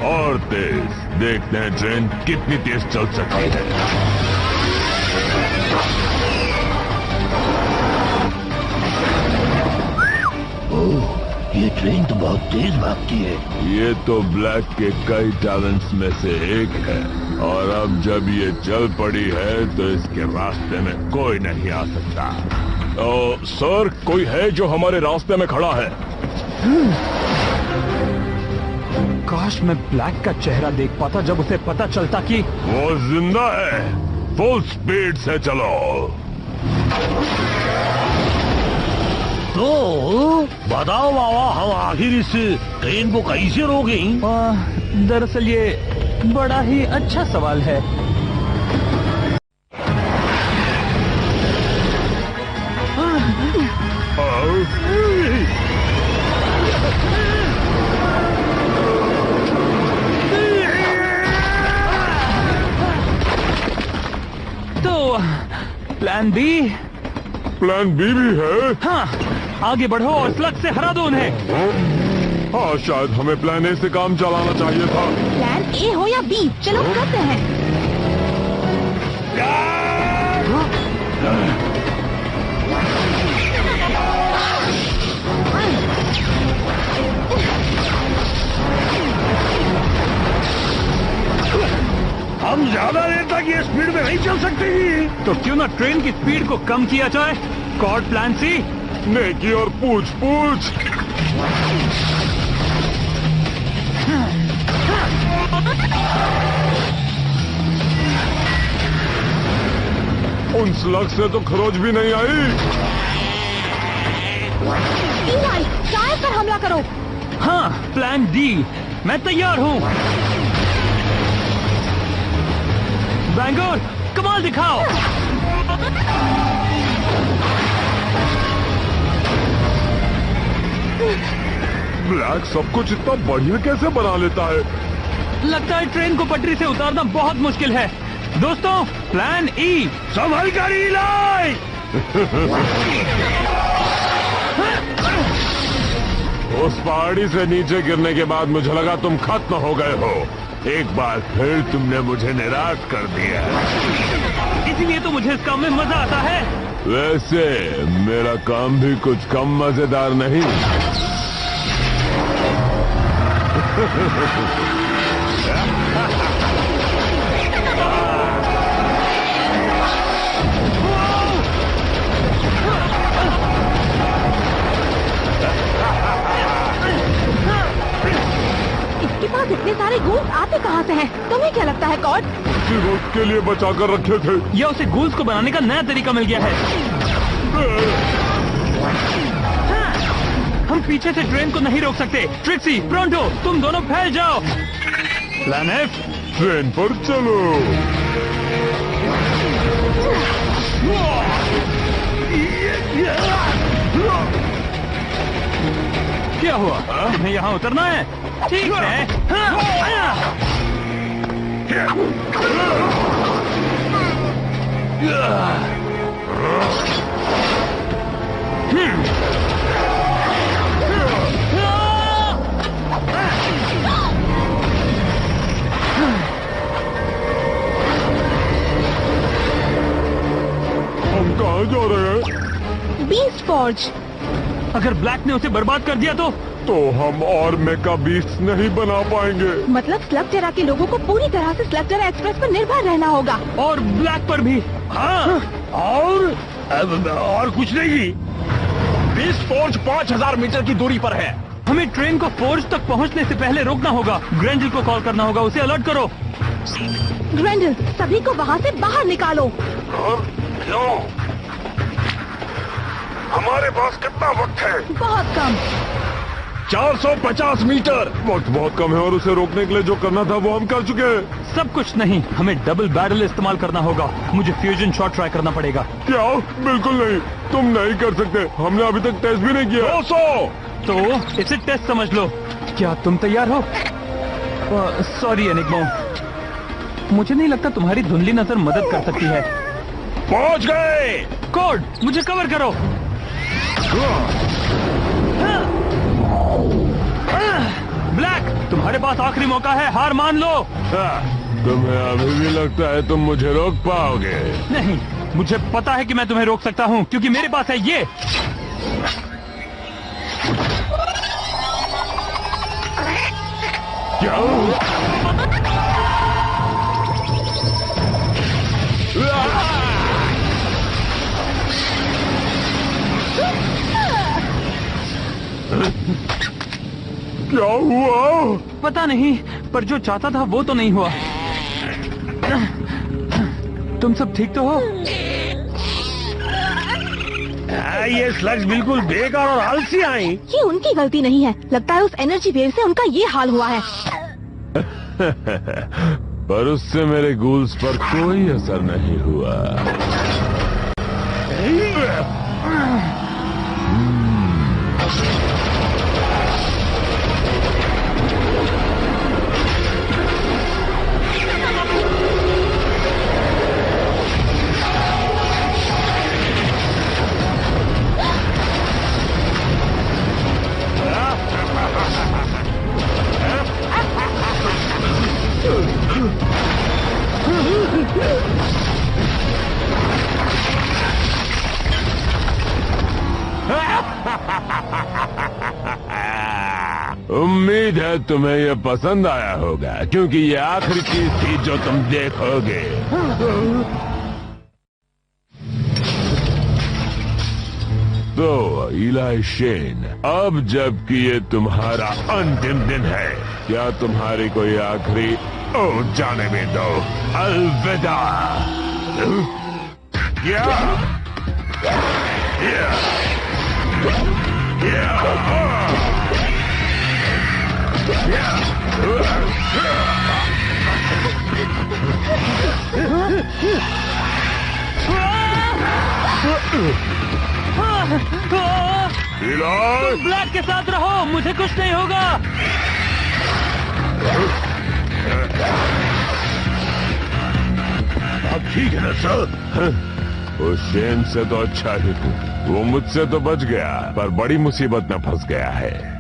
और तेज, देखते हैं ट्रेन कितनी तेज चल सकती है। ओह, ये ट्रेन तो बहुत तेज भागती है। ये तो ब्लैक के कई टैलेंट्स में से एक है, और अब जब ये चल पड़ी है तो इसके रास्ते में कोई नहीं आ सकता। सर, कोई है जो हमारे रास्ते में खड़ा है? काश मैं ब्लैक का चेहरा देख पाता जब उसे पता चलता कि वो जिंदा है। फुल स्पीड से चलो। तो बताओ बाबा, हम आखिर इस ट्रेन को कैसे रोके? दरअसल ये बड़ा ही अच्छा सवाल है। Plan B? प्लान बी भी है? हाँ, आगे बढ़ो और स्लग से हरा दो उन्हें। हाँ, शायद हमें प्लान ए से काम चलाना चाहिए था। प्लान ए हो या बी, चलो करते हैं। हम ज्यादा देर तक ये स्पीड में नहीं चल सकते। तो क्यों ना ट्रेन की स्पीड को कम किया जाए? Cord plan C? नेकी और पूछ पूछ। उन स्लग से तो खरोच भी नहीं आई। टायर पर हमला करो। हाँ, प्लान डी, मैं तैयार हूँ। बैंगलोर, कमाल दिखाओ। ब्लैक सब कुछ इतना बढ़िया कैसे बना लेता है? लगता है ट्रेन को पटरी से उतारना बहुत मुश्किल है। दोस्तों, प्लान ई। संभल कर इलाई। उस पहाड़ी से नीचे गिरने के बाद मुझे लगा तुम खत्म हो गए हो। एक बार फिर तुमने मुझे निराश कर दिया। इसीलिए तो मुझे इस काम में मजा आता है। वैसे मेरा काम भी कुछ कम मजेदार नहीं। इसके पास इतने सारे गूल्स आते कहाँ से हैं? तुम्हें क्या लगता है कॉर्ड? इसी वक्त के लिए बचा कर रखे थे। या उसे गूल्स को बनाने का नया तरीका मिल गया है। हाँ, हम पीछे से ट्रेन को नहीं रोक सकते। ट्रिक्सी, प्रोंटो, तुम दोनों फैल जाओ। प्लान एफ, ट्रेन पर चलो। क्या हुआ? तुम्हें यहाँ उतरना है? ठीक है। हम कहाँ जा रहे हैं? Beast forge. अगर ब्लैक ने उसे बर्बाद कर दिया तो हम और मेका बीस्ट नहीं बना पाएंगे। मतलब स्लगटेरा के लोगों को पूरी तरह से स्लगटेरा एक्सप्रेस पर निर्भर रहना होगा। और ब्लैक पर भी। हाँ, और कुछ नहीं। बीस्ट फॉर्ज 5000 मीटर की दूरी पर है। हमें ट्रेन को फोर्ज तक पहुंचने से पहले रोकना होगा। ग्रेंडल को कॉल करना होगा, उसे अलर्ट करो। ग्रेंडल, सभी को वहाँ से बाहर निकालो। क्यों? हमारे पास कितना वक्त है? बहुत कम। 450 मीटर। वक्त बहुत कम है और उसे रोकने के लिए जो करना था वो हम कर चुके हैं। सब कुछ नहीं, हमें डबल बैरल इस्तेमाल करना होगा। मुझे फ्यूजन शॉट ट्राई करना पड़ेगा। क्या? बिल्कुल नहीं, तुम नहीं कर सकते। हमने अभी तक टेस्ट भी नहीं किया। 200, तो इसे टेस्ट समझ लो। क्या तुम तैयार हो? सॉरी एनिग्मा, मुझे नहीं लगता तुम्हारी धुंधली नजर मदद कर सकती है। पहुंच गए। कोड, मुझे कवर करो। ब्लैक, तुम्हारे पास आखिरी मौका है, हार मान लो। तुम्हें अभी भी लगता है तुम मुझे रोक पाओगे? नहीं, मुझे पता है कि मैं तुम्हें रोक सकता हूँ, क्योंकि मेरे पास है ये। क्या? क्या हुआ? पता नहीं, पर जो चाहता था वो तो नहीं हुआ। तुम सब ठीक तो हो? ये स्लग्स बिल्कुल बेकार और आलसी आई। ये उनकी गलती नहीं है, लगता है उस एनर्जी वेव से उनका ये हाल हुआ है। पर उससे मेरे गूल्स पर कोई असर नहीं हुआ। उम्मीद है तुम्हें यह पसंद आया होगा, क्योंकि ये आखिरी चीज थी जो तुम देखोगे। तो इलाई शेन, अब जबकि ये तुम्हारा अंतिम दिन है, क्या तुम्हारी कोई आखिरी जाने में दो। अलविदा। तुम ब्लैक के साथ रहो, मुझे कुछ नहीं होगा। अब ठीक है ना सर? उस शेन से तो अच्छा ही हूँ, वो मुझसे तो बच गया, पर बड़ी मुसीबत में फंस गया है।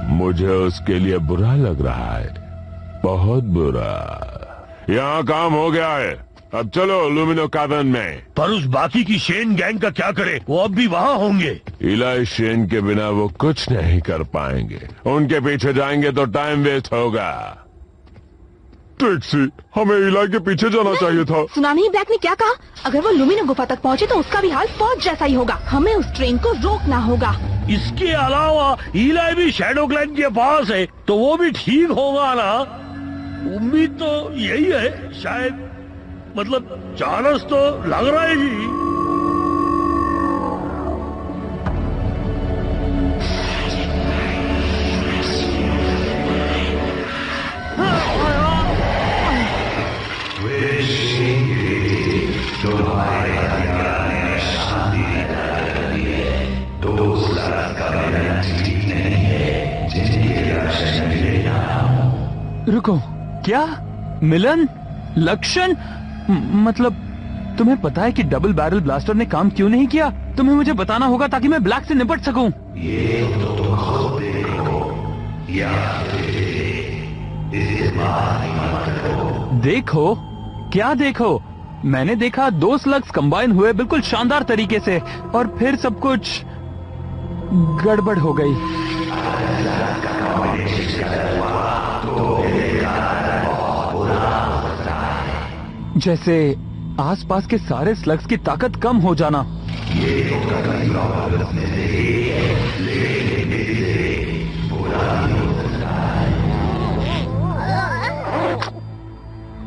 मुझे उसके लिए बुरा लग रहा है, बहुत बुरा। यहाँ काम हो गया है, अब चलो लुमिनो कैवर्न में। पर उस बाकी की शेन गैंग का क्या करे? वो अब भी वहाँ होंगे। इलाई शेन के बिना वो कुछ नहीं कर पाएंगे। उनके पीछे जाएंगे तो टाइम वेस्ट होगा। टैक्सी, हमें इलाई के पीछे जाना चाहिए था। सुना नहीं ब्लैक ने क्या कहा? अगर वो लुमिनो गुफा तक पहुँचे तो उसका भी हाल फौज जैसा ही होगा। हमें उस ट्रेन को रोकना होगा। इसके अलावा इलाई भी शैडो क्लैन के पास है, तो वो भी ठीक होगा ना? उम्मीद तो यही है शायद, मतलब चांस तो लग रहा है जी। रुको, क्या मिलन? लक्षण? मतलब तुम्हें पता है कि डबल बैरल ब्लास्टर ने काम क्यों नहीं किया? तुम्हें मुझे बताना होगा ताकि मैं ब्लैक से निपट सकूं। ये तो तुम खुद देखो, या देखो? क्या देखो? मैंने देखा 2 स्लग्स कंबाइन हुए बिल्कुल शानदार तरीके से, और फिर सब कुछ गड़बड़ हो गई। जैसे आसपास के सारे स्लग्स की ताकत कम हो जाना।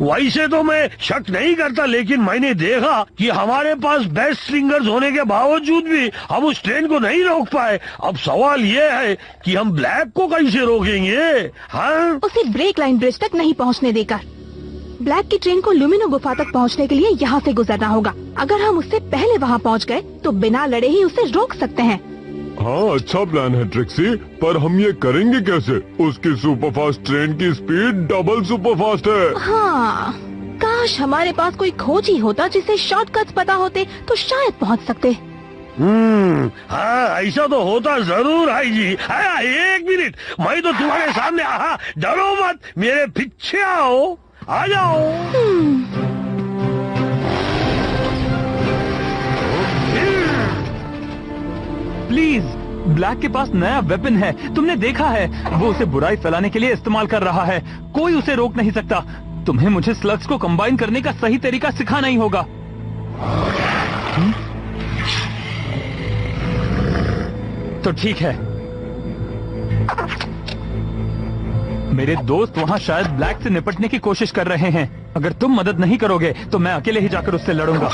वैसे तो मैं शक नहीं करता, लेकिन मैंने देखा कि हमारे पास बेस्ट स्ट्रिंगर्स होने के बावजूद भी हम उस ट्रेन को नहीं रोक पाए। अब सवाल ये है कि हम ब्लैक को कैसे रोकेंगे? हाँ, उसे ब्रेक लाइन ब्रिज तक नहीं पहुंचने देकर। ब्लैक की ट्रेन को लुमिनो गुफा तक पहुंचने के लिए यहाँ से गुजरना होगा। अगर हम उससे पहले वहाँ पहुँच गए तो बिना लड़े ही उसे रोक सकते हैं। हाँ, अच्छा प्लान है ट्रिक्सी, पर हम ये करेंगे कैसे? उसकी सुपरफास्ट ट्रेन की स्पीड डबल सुपरफास्ट है। हाँ, काश हमारे पास कोई खोज ही होता जिसे शॉर्टकट्स पता होते तो शायद पहुंच सकते। हाँ, ऐसा तो होता जरूर है जी। हाँ, एक मिनट, मैं तो तुम्हारे सामने। हाँ, डरो मत, मेरे पीछे आओ, आ जाओ। प्लीज, ब्लैक के पास नया वेपन है, तुमने देखा है। वो उसे बुराई फैलाने के लिए इस्तेमाल कर रहा है, कोई उसे रोक नहीं सकता। तुम्हें मुझे स्लग्स को कंबाइन करने का सही तरीका सिखाना ही होगा। तो ठीक है, मेरे दोस्त वहाँ शायद ब्लैक से निपटने की कोशिश कर रहे हैं। अगर तुम मदद नहीं करोगे तो मैं अकेले ही जाकर उससे लड़ूंगा।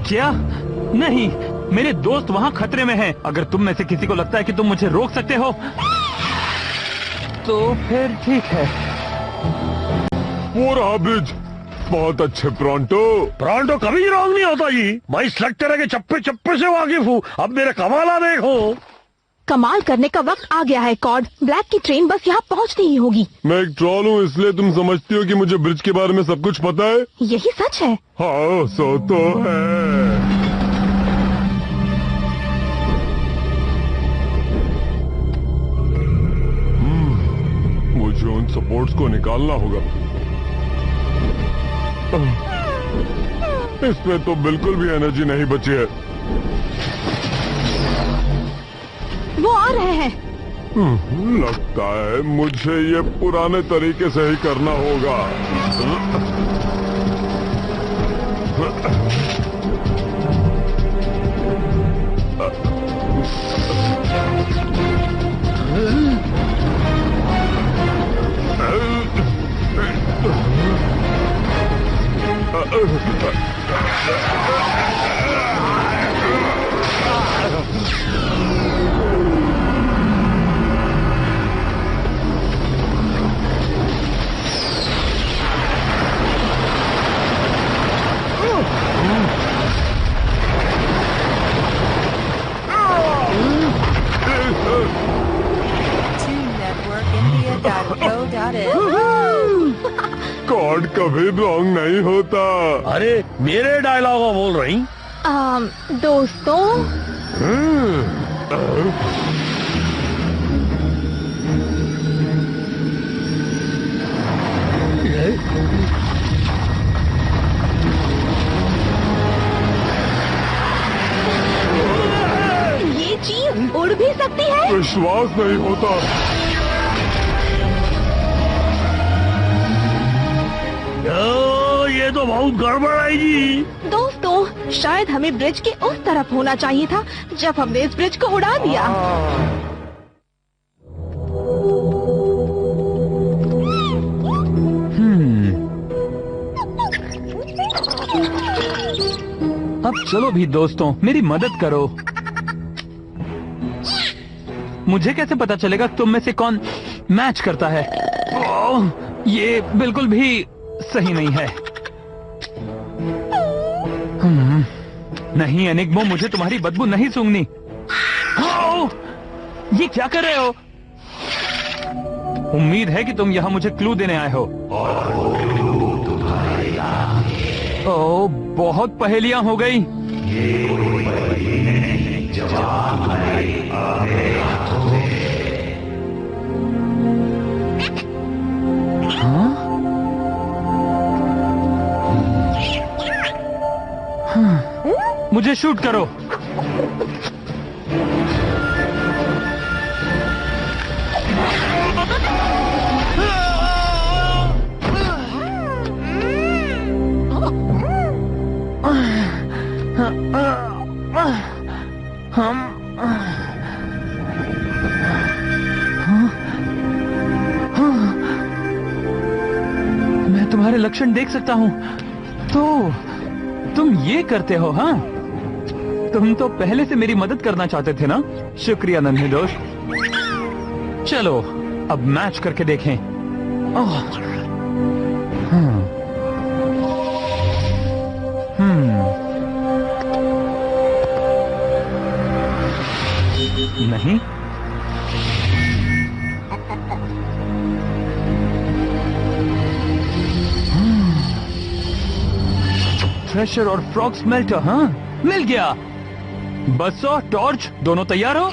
क्या? नहीं, मेरे दोस्त वहाँ खतरे में हैं। अगर तुम में से किसी को लगता है कि तुम मुझे रोक सकते हो तो फिर ठीक है। वो रहा ब्रिज। बहुत अच्छे प्रोंटो। प्रोंटो कभी रॉन्ग नहीं होता जी। मैं स्लग तरह के चप्पे चप्पे से वाकिफ हूँ। अब मेरा कमाला देखो। कमाल करने का वक्त आ गया है कॉर्ड। ब्लैक की ट्रेन बस यहाँ पहुँचती ही होगी। मैं एक ट्रॉल हूँ, इसलिए तुम समझती हो कि मुझे ब्रिज के बारे में सब कुछ पता है? यही सच है। हाँ, सो तो है। मुझे उन सपोर्ट्स को निकालना होगा। इसमें तो बिल्कुल भी एनर्जी नहीं बची है। वो आ रहे हैं। लगता है मुझे ये पुराने तरीके से ही करना होगा। कॉर्ड कभी रॉन्ग नहीं होता। अरे, मेरे डायलॉग बोल रही। दोस्तों, ये चीज उड़ भी सकती है। विश्वास नहीं होता। ये तो बहुत गड़बड़ है जी। दोस्तों, शायद हमें ब्रिज के उस तरफ होना चाहिए था जब हमने इस ब्रिज को उड़ा दिया। अब चलो भी दोस्तों, मेरी मदद करो। मुझे कैसे पता चलेगा तुम में से कौन मैच करता है? ओह, ये बिल्कुल भी सही नहीं है। नहीं एनिग्मो, मुझे तुम्हारी बदबू नहीं सूंघनी। ओह, ये क्या कर रहे हो? उम्मीद है कि तुम यहाँ मुझे क्लू देने आए हो। ओह, बहुत पहेलियां हो गई। मुझे शूट करो। मैं तुम्हारे लक्षण देख सकता हूँ। तो तुम ये करते हो? हाँ, तुम तो पहले से मेरी मदद करना चाहते थे ना? शुक्रिया नन्हे दोस्त। चलो अब मैच करके देखें। ओह, नहीं, थ्रेशर और फ्रॉग स्मेल्टर। हाँ, मिल गया। बस और टॉर्च दोनों तैयार हो।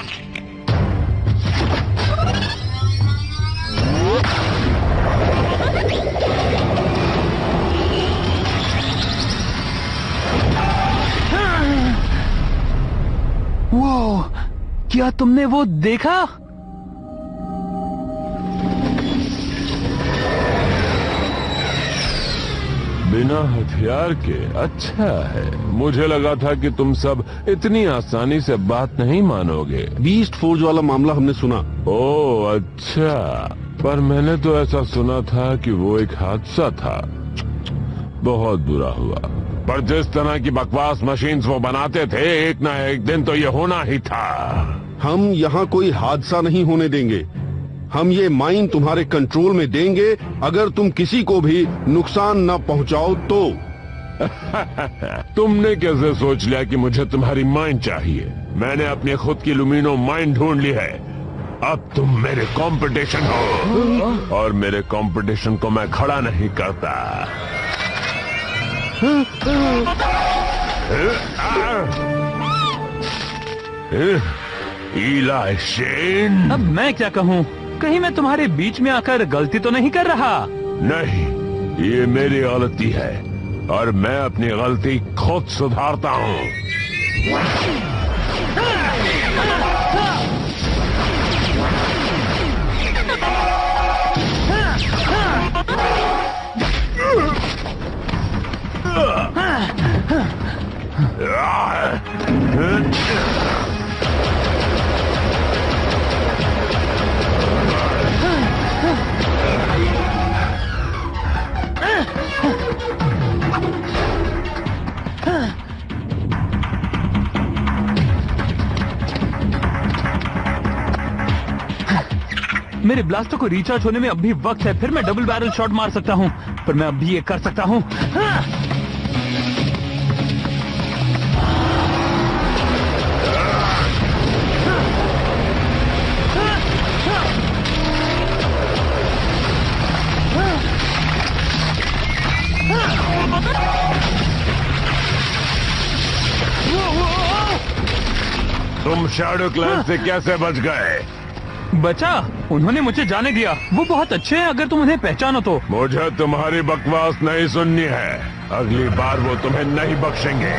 वो, क्या तुमने वो देखा? बिना हथियार के? अच्छा है, मुझे लगा था कि तुम सब इतनी आसानी से बात नहीं मानोगे। बीस्ट फोर्ज वाला मामला हमने सुना। ओह अच्छा, पर मैंने तो ऐसा सुना था कि वो एक हादसा था। बहुत बुरा हुआ। पर जिस तरह की बकवास मशीन्स वो बनाते थे, एक ना एक दिन तो ये होना ही था। हम यहाँ कोई हादसा नहीं होने देंगे। हम ये माइन तुम्हारे कंट्रोल में देंगे अगर तुम किसी को भी नुकसान न पहुँचाओ तो। तुमने कैसे सोच लिया कि मुझे तुम्हारी माइन चाहिए? मैंने अपनी खुद की लुमिनो माइन ढूंढ ली है। अब तुम मेरे कंपटीशन हो और मेरे कंपटीशन को मैं खड़ा नहीं करता। इलाई शेन, अब मैं क्या कहूँ? कहीं मैं तुम्हारे बीच में आकर गलती तो नहीं कर रहा? नहीं, ये मेरी गलती है और मैं अपनी गलती खुद सुधारता हूँ। मेरे ब्लास्टर को रिचार्ज होने में अब भी वक्त है। फिर मैं डबल बैरल शॉट मार सकता हूँ, पर मैं अब भी ये कर सकता हूँ। तुम शैडो क्लैन से कैसे बच गए? बचा? उन्होंने मुझे जाने दिया। वो बहुत अच्छे हैं अगर तुम उन्हें पहचानो तो। मुझे तुम्हारी बकवास नहीं सुननी है। अगली बार वो तुम्हें नहीं बख्शेंगे।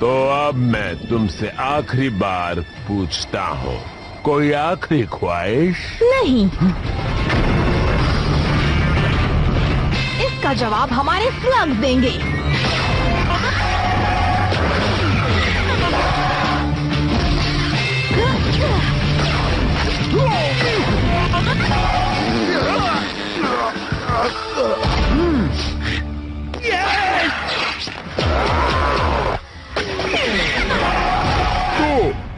तो अब मैं तुमसे आखिरी बार पूछता हूँ, कोई आखिरी ख्वाहिश? नहीं, इसका जवाब हमारे स्लग्स देंगे।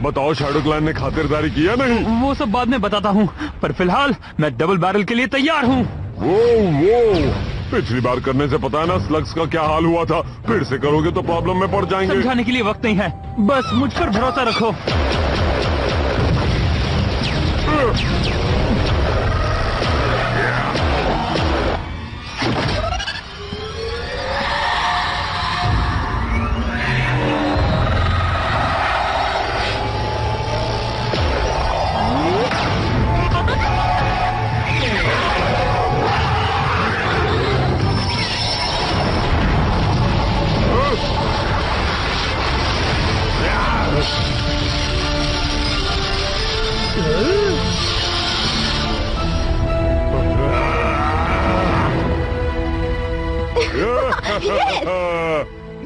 बताओ, शैडो क्लैन ने खातिरदारी किया नहीं? वो सब बाद में बताता हूँ, पर फिलहाल मैं डबल बैरल के लिए तैयार हूँ। वो पिछली बार करने से पता है ना स्लग्स का क्या हाल हुआ था। फिर से करोगे तो प्रॉब्लम में पड़ जाएंगे। समझाने के लिए वक्त नहीं है, बस मुझ पर भरोसा रखो।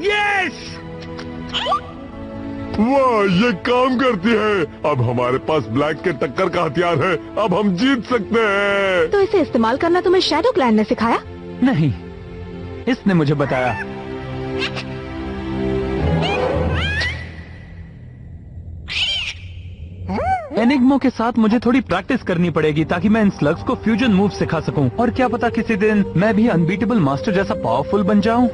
यस! वाह, ये काम करती है। अब हमारे पास ब्लैक के टक्कर का हथियार है। अब हम जीत सकते हैं। तो इसे इस्तेमाल करना तुम्हें शैडो क्लैन ने सिखाया? नहीं, इसने मुझे बताया। एनिग्मो के साथ मुझे थोड़ी प्रैक्टिस करनी पड़ेगी ताकि मैं इन स्लग्स को फ्यूजन मूव सिखा सकूं। और क्या पता किसी दिन मैं भी अनबीटेबल मास्टर जैसा पावरफुल बन जाऊं।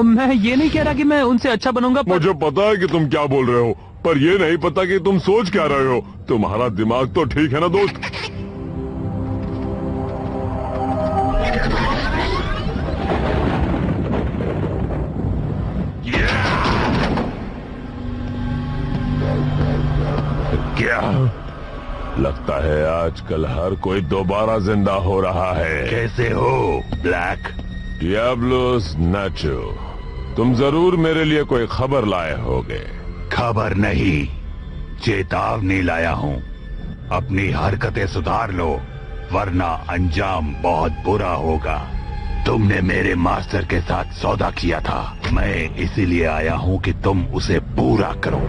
मैं ये नहीं कह रहा कि मैं उनसे अच्छा बनूंगा, पर मुझे पता है कि तुम क्या बोल रहे हो, पर ये नहीं पता कि तुम सोच क्या रहे हो। तुम्हारा दिमाग तो ठीक है ना दोस्त? क्या लगता है आजकल हर कोई दोबारा जिंदा हो रहा है। कैसे हो ब्लैक? डियाब्लोस नाचो, तुम जरूर मेरे लिए कोई खबर लाए होगे। खबर नहीं, चेतावनी लाया हूँ। अपनी हरकतें सुधार लो, वरना अंजाम बहुत बुरा होगा। तुमने मेरे मास्टर के साथ सौदा किया था, मैं इसीलिए आया हूँ कि तुम उसे पूरा करो।